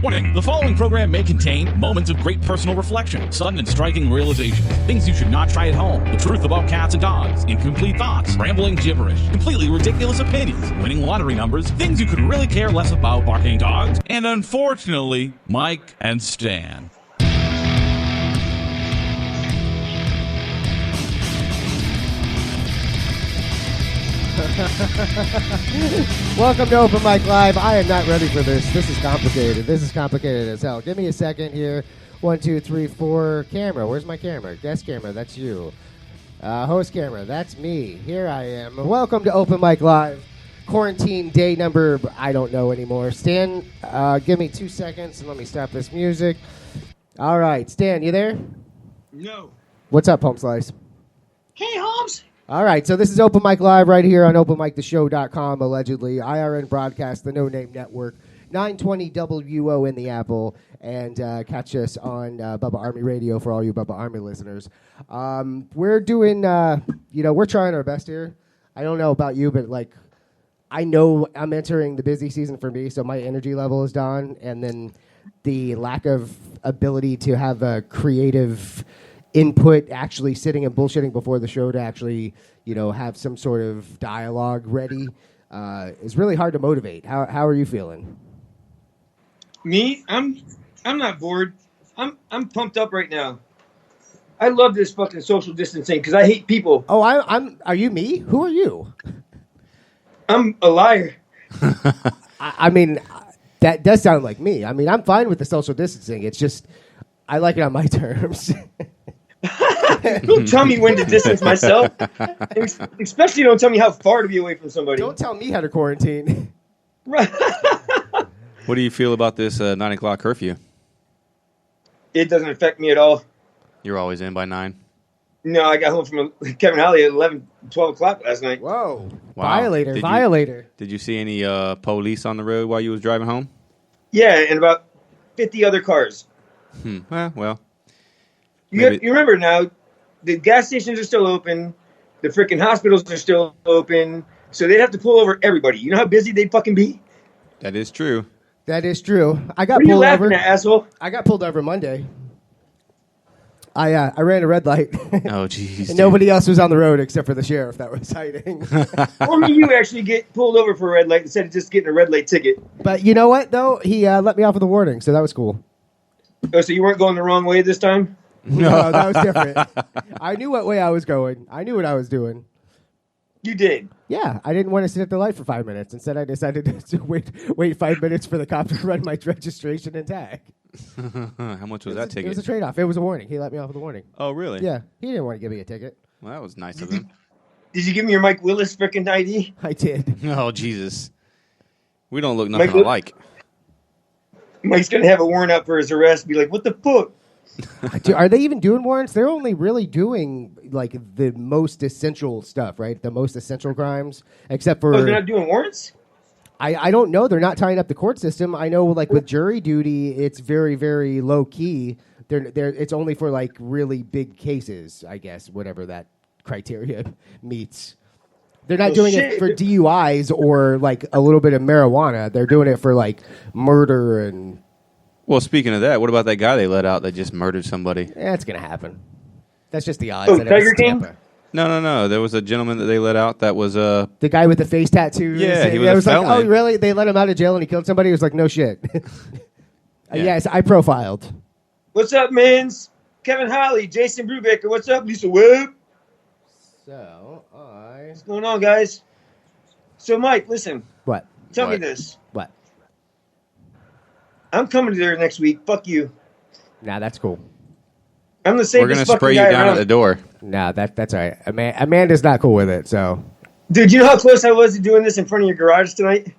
Warning, the following program may contain moments of great personal reflection, sudden and striking realization, things you should not try at home, the truth about cats and dogs, incomplete thoughts, rambling gibberish, completely ridiculous opinions, winning lottery numbers, things you could really care less about, barking dogs, and unfortunately, Mike and Stan. Welcome to Open Mic Live. I am not ready for this. This is complicated. This is complicated as hell. Give me a second here. 1, 2, 3, 4. Camera. Where's my camera? Guest camera. That's you. Host camera. That's me. Here I am. Welcome to Open Mic Live. Quarantine day number, I don't know anymore. Stan, give me 2 seconds and let me stop this music. All right. Stan, you there? No. What's up, Home Slice? Hey, Holmes. All right, so this is Open Mic Live right here on OpenMicTheShow.com, allegedly. IRN broadcast, the No Name Network, 920 WO in the Apple, and catch us on Bubba Army Radio for all you Bubba Army listeners. We're doing, we're trying our best here. I don't know about you, but I know I'm entering the busy season for me, so my energy level is down, and then the lack of ability to have a creative input, actually sitting and bullshitting before the show to actually, have some sort of dialogue ready is really hard to motivate. How are you feeling? Me? I'm not bored. I'm pumped up right now. I love this fucking social distancing because I hate people. Oh, are you me? Who are you? I'm a liar. I mean, that does sound like me. I mean, I'm fine with the social distancing. It's just I like it on my terms. Don't tell me when to distance myself. Especially don't tell me how far to be away from somebody. Don't tell me how to quarantine. Right. What do you feel about this 9 o'clock curfew? It doesn't affect me at all. You're always in by 9? No, I got home from Kevin Holly at 11, 12 o'clock last night. Whoa. Wow. Violator. Did you see any police on the road while you was driving home? Yeah, and about 50 other cars. Well. You remember now, the gas stations are still open. The freaking hospitals are still open. So they'd have to pull over everybody. You know how busy they'd fucking be? That is true. That is true. I got What are you pulled laughing over. at, asshole? I got pulled over Monday. I ran a red light. Oh, jeez. And nobody else was on the road except for the sheriff that was hiding. Only you actually get pulled over for a red light instead of just getting a red light ticket. But you know what, though? He let me off with a warning, so that was cool. Oh, so you weren't going the wrong way this time? No, that was different. I knew what way I was going. I knew what I was doing. You did. Yeah, I didn't want to sit at the light for 5 minutes. Instead, I decided to wait 5 minutes for the cop to run my registration and tag. How much was that ticket? It was a trade-off. It was a warning. He let me off with a warning. Oh, really? Yeah, he didn't want to give me a ticket. Well, that was nice of him. Did you give me your Mike Willis freaking ID? I did. Oh, Jesus. We don't look nothing alike. Mike's going to have a warrant out for his arrest. Be like, what the fuck? Are they even doing warrants? They're only really doing the most essential stuff, right? The most essential crimes, except for. Oh, they're not doing warrants? I don't know. They're not tying up the court system. I know, with jury duty, it's very, very low key. It's only for really big cases, I guess, whatever that criteria meets. They're not doing it for DUIs or a little bit of marijuana. They're doing it for murder and. Well, speaking of that, what about that guy they let out that just murdered somebody? That's going to happen. That's just the odds. Oh, Tiger King? No. There was a gentleman that they let out that was the guy with the face tattoos. Yeah, he was it a was felon. oh, really? They let him out of jail and he killed somebody? He was like, no shit. Yes, I profiled. What's up, mans? Kevin Holly, Jason Brubaker. What's up, Lisa Webb? What's going on, guys? So, Mike, listen. What? Tell me this. What? I'm coming to there next week. Fuck you. Nah, that's cool. I'm the safest We're going to fucking spray you guy down around. at the door. Nah, that's all right. Amanda's not cool with it, so. Dude, you know how close I was to doing this in front of your garage tonight?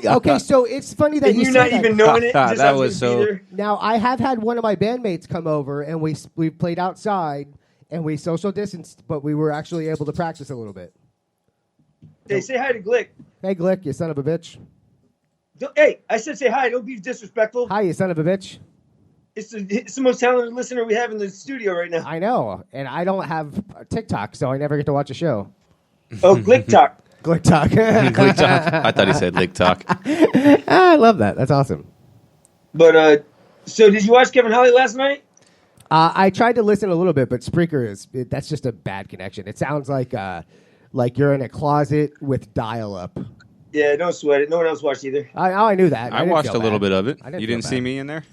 Okay, so it's funny that And you you said not that. even knowing it? Just That I was gonna be so- there. Now, I have had one of my bandmates come over, and we played outside, and we social distanced, but we were actually able to practice a little bit. Hey, say hi to Glick. Hey, Glick, you son of a bitch. Hey, I said say hi. Don't be disrespectful. Hi, you son of a bitch. It's the most talented listener we have in the studio right now. I know, and I don't have TikTok, so I never get to watch a show. Oh, Glick Talk. Glick Talk. Glick talk. I thought he said lick talk. I love that. That's awesome. But so did you watch Kevin Holly last night? I tried to listen a little bit, but Spreaker that's just a bad connection. It sounds like you're in a closet with dial-up. Yeah, don't sweat it. No one else watched either. I knew that. I watched a little bit of it. You didn't see me in there?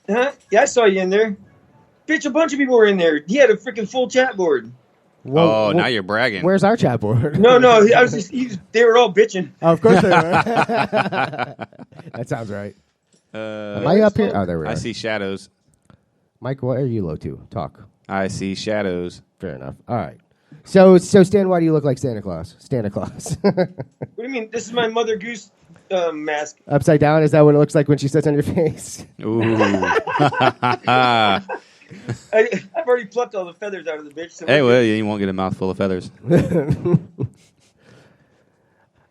Huh? Yeah, I saw you in there. Bitch, a bunch of people were in there. He had a freaking full chat board. Whoa, now you're bragging. Where's our chat board? No, I was just. They were all bitching. Oh, of course they were. That sounds right. Am I up here? Oh, there we are. I see shadows. Mike, what are you low to? Talk. I see shadows. Fair enough. All right. So Stan, why do you look like Santa Claus? Santa Claus. What do you mean? This is my Mother Goose mask. Upside down? Is that what it looks like when she sits on your face? Ooh. I've already plucked all the feathers out of the bitch. So hey, well, you won't get a mouthful of feathers.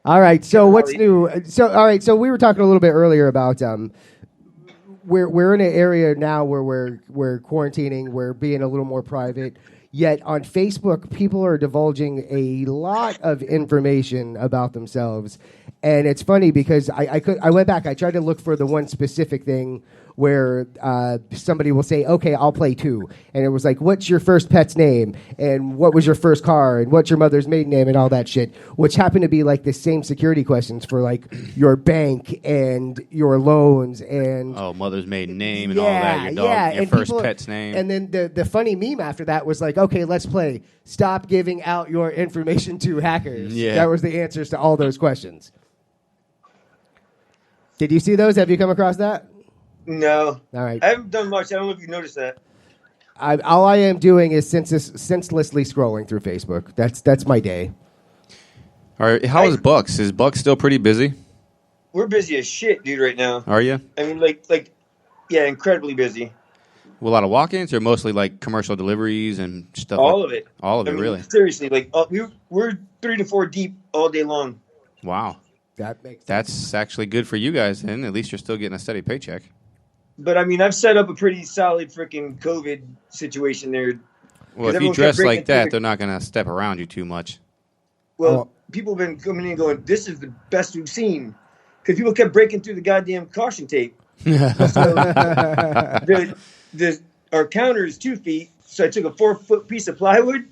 All right. So what's new? So we were talking a little bit earlier about we're in an area now where we're quarantining. We're being a little more private. Yet on Facebook, people are divulging a lot of information about themselves, and it's funny because I went back. I tried to look for the one specific thing where somebody will say, "Okay, I'll play 2," and it was like, "What's your first pet's name?" and "What was your first car?" and "What's your mother's maiden name?" and all that shit, which happened to be like the same security questions for like your bank and your loans and mother's maiden name and all that. Your dog, your first pet's name. And then the funny meme after that was like, "Okay, let's play. Stop giving out your information to hackers." Yeah. That was the answers to all those questions. Did you see those? Have you come across that? No. All right. I haven't done much. I don't know if you noticed that. All I am doing is senselessly scrolling through Facebook. That's my day. All right. How is Bucks? Is Bucks still pretty busy? We're busy as shit, dude, right now. Are you? I mean, like, yeah, incredibly busy. Well, a lot of walk-ins or mostly like commercial deliveries and stuff? All of it. All of it, really? Seriously, like we're 3 to 4 deep all day long. Wow. That makes sense. That's actually good for you guys then. At least you're still getting a steady paycheck. But, I mean, I've set up a pretty solid freaking COVID situation there. Well, if you dress like that, they're not going to step around you too much. Well, people have been coming in and going, this is the best we've seen. Because people kept breaking through the goddamn caution tape. So, our counter is 2 feet, so I took a 4-foot piece of plywood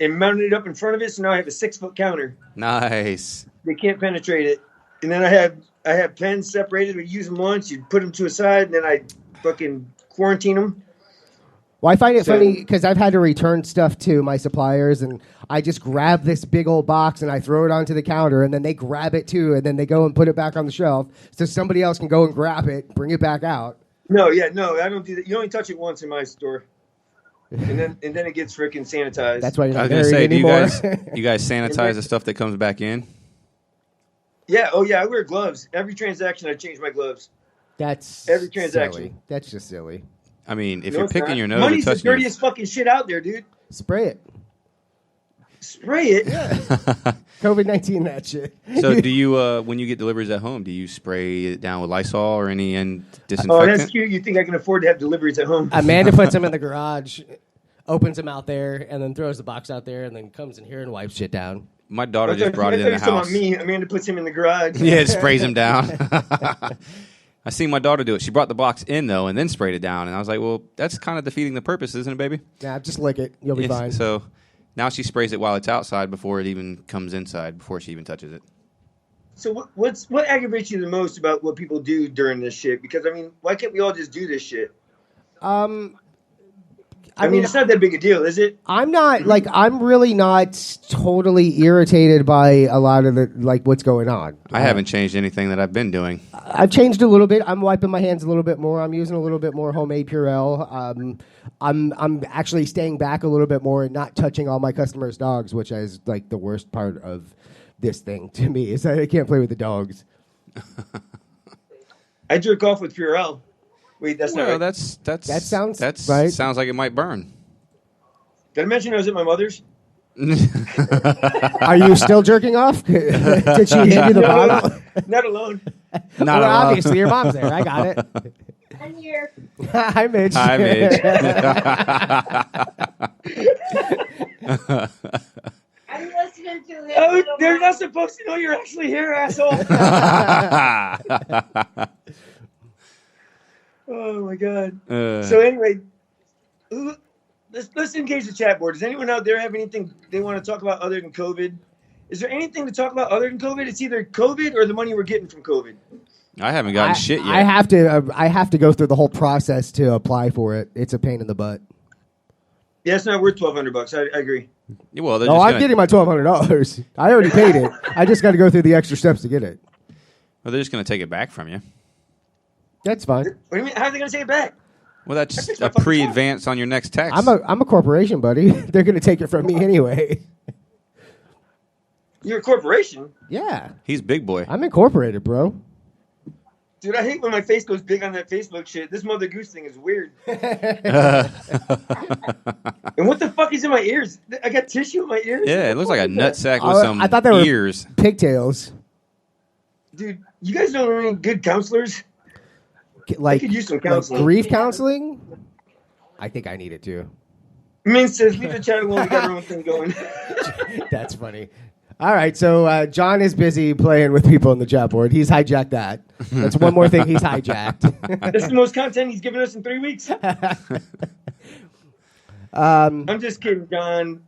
and mounted it up in front of it, so now I have a 6-foot counter. Nice. They can't penetrate it. And then I have pens separated. We use them once. You put them to a side, and then I fucking quarantine them. Well, I find it funny because I've had to return stuff to my suppliers, and I just grab this big old box and I throw it onto the counter, and then they grab it too, and then they go and put it back on the shelf so somebody else can go and grab it, bring it back out. No, I don't do that. You only touch it once in my store, and then it gets freaking sanitized. That's why you're not I was going to say, anymore. do you guys sanitize the stuff that comes back in? Yeah. Oh, yeah. I wear gloves. Every transaction, I change my gloves. That's every transaction. Silly. That's just silly. I mean, if you're picking your nose, money's the dirtiest fucking shit out there, dude. Spray it. Spray it. Yeah. COVID-19, that shit. So, do you when you get deliveries at home, do you spray it down with Lysol or any disinfectant? Oh, that's cute. You think I can afford to have deliveries at home? Amanda puts them in the garage, opens them out there, and then throws the box out there, and then comes in here and wipes shit down. My daughter just brought it in the house. Me, Amanda puts him in the garage. Yeah, it sprays him down. I seen my daughter do it. She brought the box in, though, and then sprayed it down. And I was like, well, that's kind of defeating the purpose, isn't it, baby? Yeah, just lick it. You'll be fine. So now she sprays it while it's outside before it even comes inside, before she even touches it. So what aggravates you the most about what people do during this shit? Because, I mean, why can't we all just do this shit? I mean, it's not that big a deal, is it? I'm really not totally irritated by a lot of what's going on. I haven't changed anything that I've been doing. I've changed a little bit. I'm wiping my hands a little bit more. I'm using a little bit more homemade Purell. I'm actually staying back a little bit more and not touching all my customers' dogs, which is like the worst part of this thing to me, is that I can't play with the dogs. I jerk off with Purell. Wait, that's not right. That sounds right. Sounds like it might burn. Did I mention I was at my mother's? Are you still jerking off? Did she hand you the bottle? Not alone. Not alone. Obviously, your mom's there. I got it. I'm here. Hi, Mitch. Hi, Mitch. I'm listening to this. Oh, they're not supposed to know you're actually here, asshole. Oh my god. So anyway, let's engage the chat board. Does anyone out there have anything they want to talk about other than COVID? Is there anything to talk about other than COVID? It's either COVID or the money we're getting from COVID. I haven't gotten shit yet. I have to go through the whole process to apply for it. It's a pain in the butt. Yeah, it's not worth $1,200. I agree. Well, I'm getting my $1,200. I already paid it. I just got to go through the extra steps to get it. Well, they're just going to take it back from you. That's fine. What do you mean? How are they going to take it back? Well, that's a pre-advance on your next tax. I'm a corporation, buddy. They're going to take it from me anyway. You're a corporation? Yeah. He's big boy. I'm incorporated, bro. Dude, I hate when my face goes big on that Facebook shit. This Mother Goose thing is weird. And what the fuck is in my ears? I got tissue in my ears? Yeah, it looks like a nutsack with some I thought they were ears. Pigtails. Dude, you guys know any good counselors? Like, could use some counseling. Like grief counseling? I think I need it too. Min says, leave the chat alone. We got our own thing going. That's funny. All right, so John is busy playing with people in the chat board. He's hijacked that. That's one more thing he's hijacked. That's the most content he's given us in 3 weeks. I'm just kidding, John.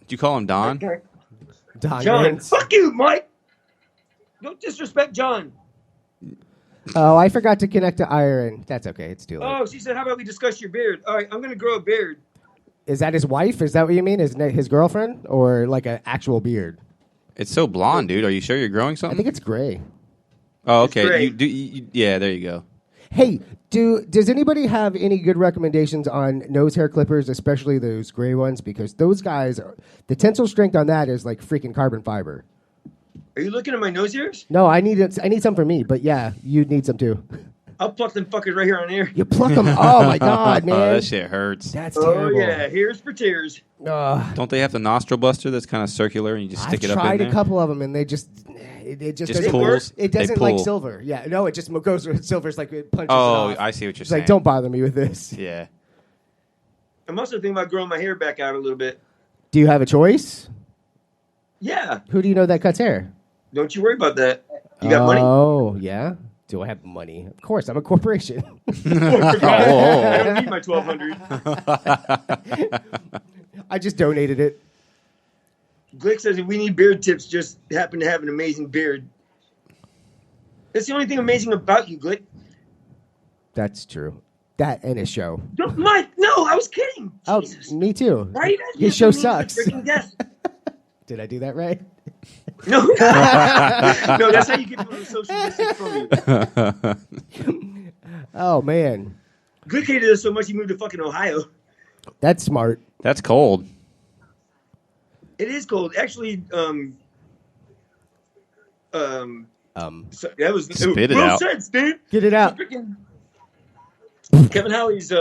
Did you call him Don? Okay. Don John, Rance. fuck you, Mike. Don't disrespect John. Oh, I forgot to connect to Iron. That's okay. It's too late. Oh, she said, how about we discuss your beard? All right, I'm going to grow a beard. Is that his wife? Is that what you mean? Is that his girlfriend? Or like an actual beard? It's so blonde, dude. Are you sure you're growing something? I think it's gray. Oh, It's okay. gray. Yeah, there you go. Hey, does anybody have any good recommendations on nose hair clippers, especially those gray ones? Because those guys, the tensile strength on that is like freaking carbon fiber. Are you looking at my nose hairs? No, I need some for me, but yeah, you need some too. I'll pluck them fuckers right here on air. You pluck them. Oh my god, man. Oh, that shit hurts. That's Oh, terrible. yeah. Here's for tears. Don't they have the nostril buster that's kind of circular and you just stick I've it up in tried there? a couple of them and they just doesn't pulls. work. It They doesn't like pull. silver. Yeah, no, it just goes with silver. It's like it punches Oh, it off. I see what you're It's saying. like, don't bother me with this. Yeah. I'm also thinking about growing my hair back out a little bit. Do you have a choice? Yeah. Who do you know that cuts hair? Don't you worry about that. You got money? Oh, yeah. Do I have money? Of course, I'm a corporation. I don't need my $1,200. I just donated it. Glick says if we need beard tips, just happen to have an amazing beard. That's the only thing amazing about you, Glick. That's true. That and his show. Don't, Mike, no, I was kidding. Jesus. Oh, me too. Why are you guys His show making me the sucks. freaking guest? Did I do that right? No. No, that's how you get people to social distance from you. Oh, man. Glick hated us so much he moved to fucking Ohio. That's smart. That's cold. It is cold. Actually, so that was Spit it well out. said, Steve. Get it out. Freaking Kevin Howley's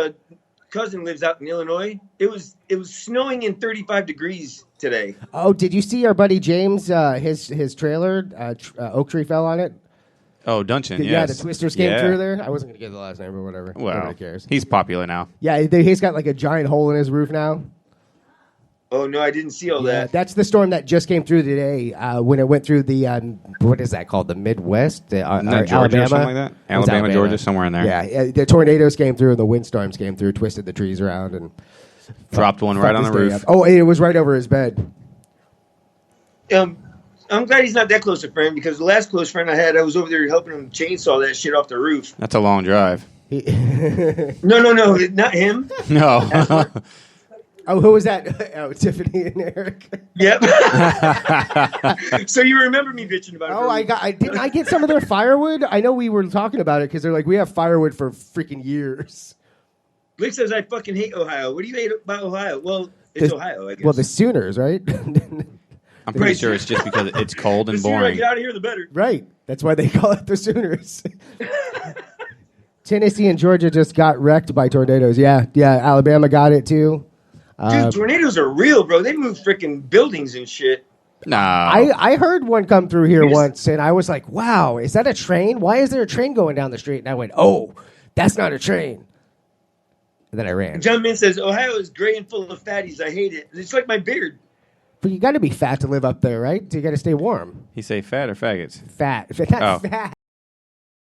cousin lives out in Illinois. It was snowing in 35 degrees today. Oh, did you see our buddy James? His trailer, oak tree fell on it. Oh, Dungeon, Yeah, yes. the Twisters came through there. I wasn't going to give the last name or whatever. Well, Nobody cares. he's popular now. Yeah, he's got like a giant hole in his roof now. Oh, no, I didn't see all Yeah, that. that's the storm that just came through today when it went through the, what is that called? The Midwest? Isn't that Georgia Alabama? or something like that? It was Alabama, Georgia, somewhere in there. Yeah, the tornadoes came through and the windstorms came through, twisted the trees around. And Dropped one right on the fucked his day roof. up. Oh, it was right over his bed. I'm glad he's not that close a friend because the last close friend I had, I was over there helping him chainsaw that shit off the roof. That's a long drive. No, not him. No. Oh, who was that? Oh, Tiffany and Eric. Yep. So you remember me bitching about it. Oh, didn't I get some of their firewood? I know we were talking about it because they're like, we have firewood for freaking years. Glick says I fucking hate Ohio. What do you hate about Ohio? Well, it's Ohio, I guess. Well, the Sooners, right? I'm pretty sure it's just because it's cold the and sooner I boring. get out of here, the better. Right. That's why they call it the Sooners. Tennessee and Georgia just got wrecked by tornadoes. Yeah, Alabama got it too. Dude, tornadoes are real, bro. They move freaking buildings and shit. Nah. I heard one come through here once, and I was like, wow, is that a train? Why is there a train going down the street? And I went, oh, that's not a train. And then I ran. John Min says, Ohio is gray and full of fatties. I hate it. It's like my beard. But you got to be fat to live up there, right? You got to stay warm. He say fat or faggots? Fat. Not Oh. fat.